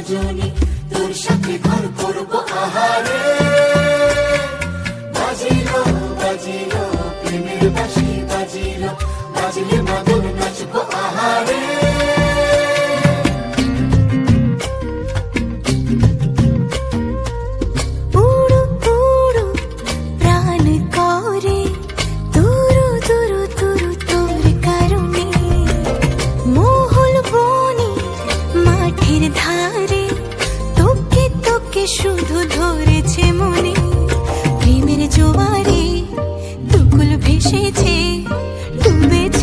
রজনী, তোর সাথে ঘর করবো আহারে। বাজিলো বাজিলো প্রেমের বাঁশি বাজিলো, বাজলে মাদল নাচবো আহারে। শুধু ধরেছে মনে প্রেমের জোয়ারে দুকুল ভেসেছে ডুবেছে